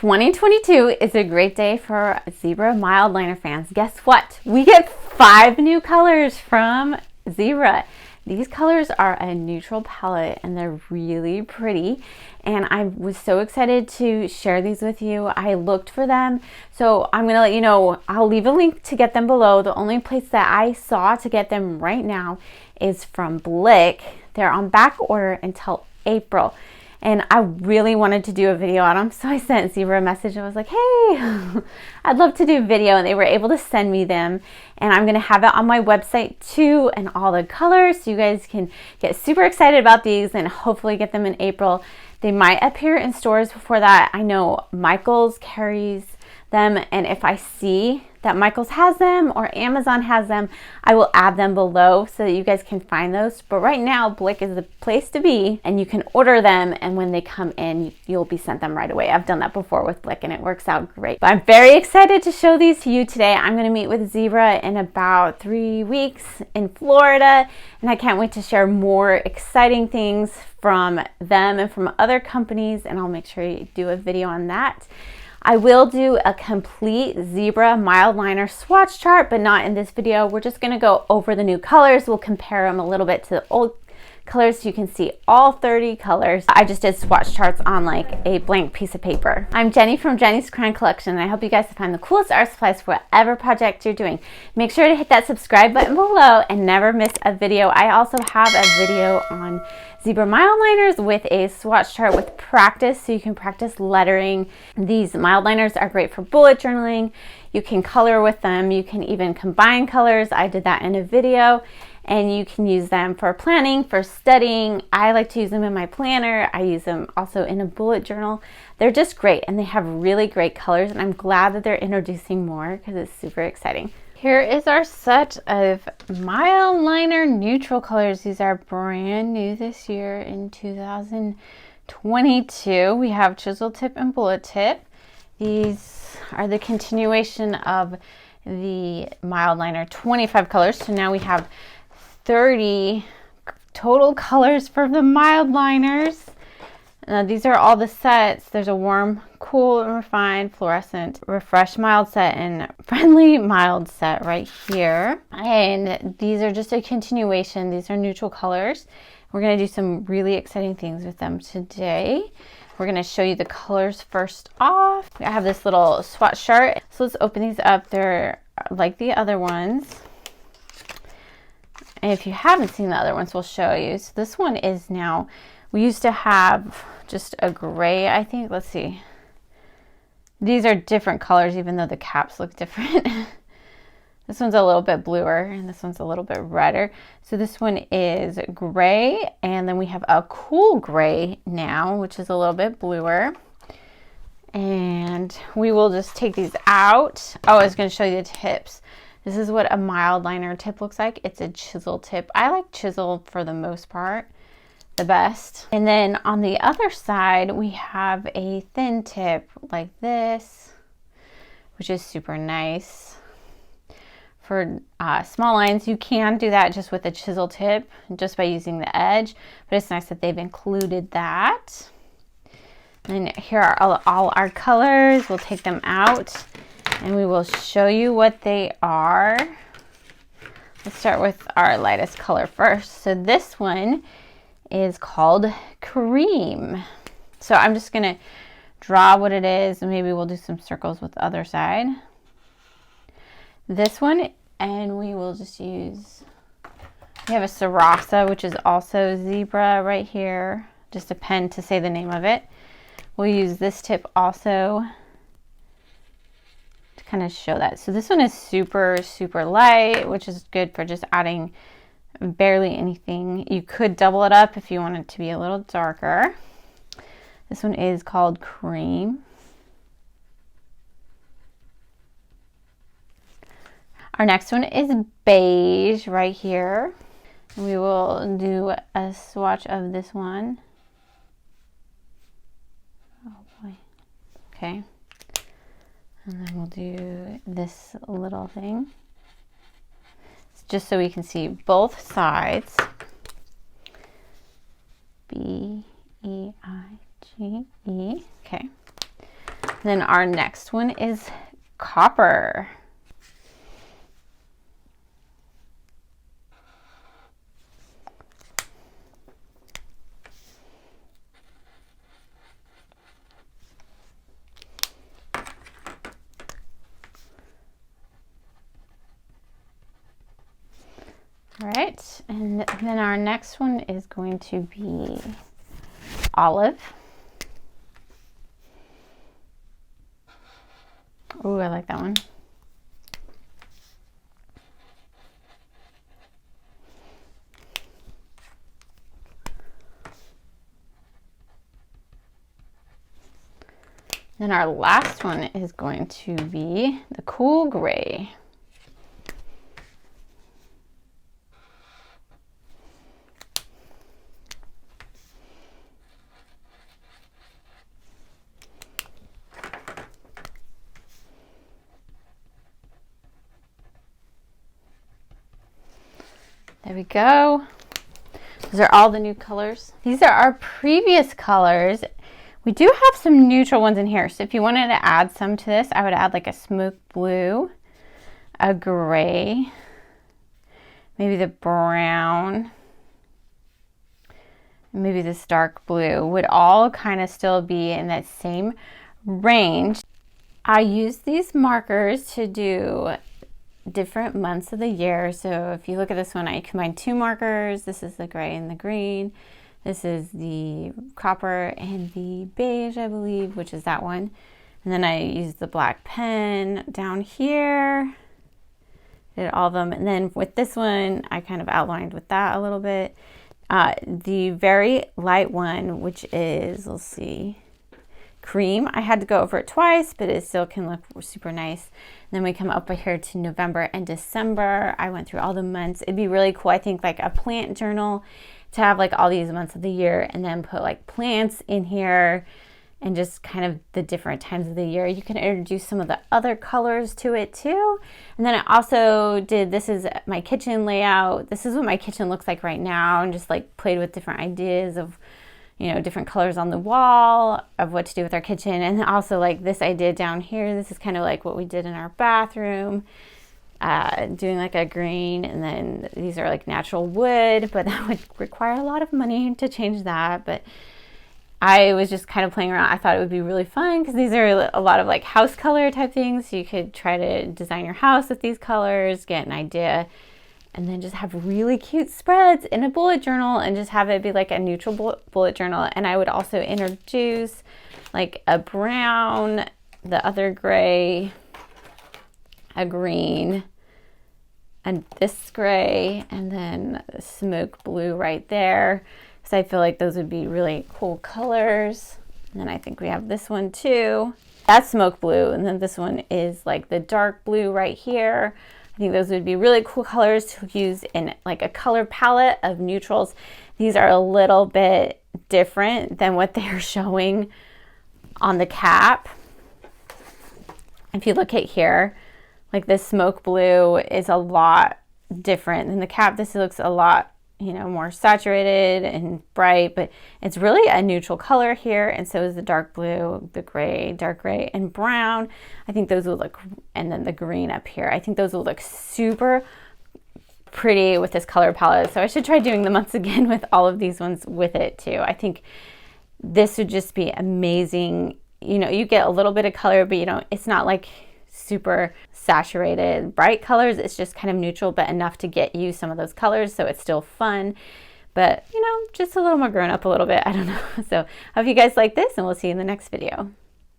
2022 is a great day for Zebra Mildliner fans. Guess what? We get 5 new colors from Zebra. These colors are a neutral palette and they're really pretty. And I was so excited to share these with you. I looked for them. So I'm gonna let you know, I'll leave a link to get them below. The only place that I saw to get them right now is from Blick. They're on back order until April. And I really wanted to do a video on them, so I sent Zebra a message and was like, hey, I'd love to do a video, and they were able to send me them. And I'm gonna have it on my website too, and all the colors, so you guys can get super excited about these and hopefully get them in April. They might appear in stores before that. I know Michaels carries them, and if I see that Michaels has them or Amazon has them, I will add them below so that you guys can find those. But right now, Blick is the place to be, and you can order them, and when they come in, you'll be sent them right away. I've done that before with Blick, and it works out great. But I'm very excited to show these to you today. I'm gonna meet with Zebra in about 3 weeks in Florida, and I can't wait to share more exciting things from them and from other companies, and I'll make sure you do a video on that. I will do a complete Zebra Mildliner swatch chart, but not in this video. We're just gonna go over the new colors. We'll compare them a little bit to the old colors so you can see all 30 colors. I just did swatch charts on like a blank piece of paper. I'm Jenny from Jenny's Crown Collection, and I hope you guys find the coolest art supplies for whatever project you're doing. Make sure to hit that subscribe button below and never miss a video. I also have a video on Zebra Mildliners with a swatch chart with practice, so you can practice lettering. These Mildliners are great for bullet journaling. You can color with them. You can even combine colors. I did that in a video. And you can use them for planning, for studying. I like to use them in my planner. I use them also in a bullet journal. They're just great, and they have really great colors, and I'm glad that they're introducing more because it's super exciting. Here is our set of Mildliner Neutral colors. These are brand new this year in 2022. We have Chisel Tip and Bullet Tip. These are the continuation of the Mildliner 25 colors. So now we have 30 total colors for the Mildliners. These are all the sets. There's a warm, cool, and refined, fluorescent, refresh, mild set, and friendly, mild set right here. And these are just a continuation. These are neutral colors. We're going to do some really exciting things with them today. We're going to show you the colors first off. I have this little swatch chart. So let's open these up. They're like the other ones. And if you haven't seen the other ones, we'll show you. So this one is now, we used to have just a gray, I think. Let's see. These are different colors, even though the caps look different. This one's a little bit bluer, and this one's a little bit redder. So this one is gray, and then we have a cool gray now, which is a little bit bluer. And we will just take these out. Oh, I was going to show you the tips. This is what a Mildliner tip looks like. It's a chisel tip. I like chisel for the most part, the best. And then on the other side, we have a thin tip like this, which is super nice. For small lines, you can do that just with a chisel tip, just by using the edge, but it's nice that they've included that. And here are all our colors. We'll take them out and we will show you what they are. Let's start with our lightest color first. So this one is called Cream. So I'm just gonna draw what it is, and maybe we'll do some circles with the other side. This one, and we will just use, we have a Sarasa, which is also Zebra right here, just a pen to say the name of it. We'll use this tip also to kind of show that. So this one is super, super light, which is good for just adding barely anything. You could double it up if you want it to be a little darker. This one is called Cream. Our next one is Beige right here. We will do a swatch of this one. Oh boy. Okay. And then we'll do this little thing, just so we can see both sides. B-E-I-G-E. Okay. Then our next one is copper. All right, and then our next one is going to be olive. Ooh, I like that one. Then our last one is going to be the cool gray. There we go. Those are all the new colors. These are our previous colors. We do have some neutral ones in here. So if you wanted to add some to this, I would add like a smoke blue, a gray, maybe the brown, and maybe this dark blue would all kind of still be in that same range. I use these markers to do different months of the year. So if you look at this one, I combined two markers. This is the gray and the green. This is the copper and the beige, I believe, which is that one. And then I used the black pen down here, did all of them. And then with this one, I kind of outlined with that a little bit. The very light one, which is, let's see, cream. I had to go over it twice, but it still can look super nice. And then we come up here to November and December. I went through all the months. It'd be really cool, I think, like a plant journal to have like all these months of the year and then put like plants in here and just kind of the different times of the year. You can introduce some of the other colors to it too. And then I also did, this is my kitchen layout. This is what my kitchen looks like right now, and just like played with different ideas of, you know, different colors on the wall of what to do with our kitchen. And also like this I did down here. This is kind of like what we did in our bathroom, doing like a green, and then these are like natural wood, but that would require a lot of money to change that. But I was just kind of playing around. I thought it would be really fun because these are a lot of like house color type things. So you could try to design your house with these colors, get an idea, and then just have really cute spreads in a bullet journal and just have it be like a neutral bullet journal. And I would also introduce like a brown, the other gray, a green, and this gray, and then the smoke blue right there. So I feel like those would be really cool colors. And then I think we have this one too. That's smoke blue, and then this one is like the dark blue right here. I think those would be really cool colors to use in like a color palette of neutrals. These are a little bit different than what they're showing on the cap. If you look at here, like this smoke blue is a lot different than the cap. This looks a lot, you know, more saturated and bright, but it's really a neutral color here. And so is the dark blue, the gray, dark gray, and brown. I think those will look, and then the green up here. I think those will look super pretty with this color palette. So I should try doing them once again with all of these ones with it too. I think this would just be amazing. You know, you get a little bit of color, but you don't, it's not like super saturated bright colors. It's just kind of neutral, but enough to get you some of those colors, so it's still fun, but you know, just a little more grown up a little bit. I don't know. So I hope you guys like this, and we'll see you in the next video.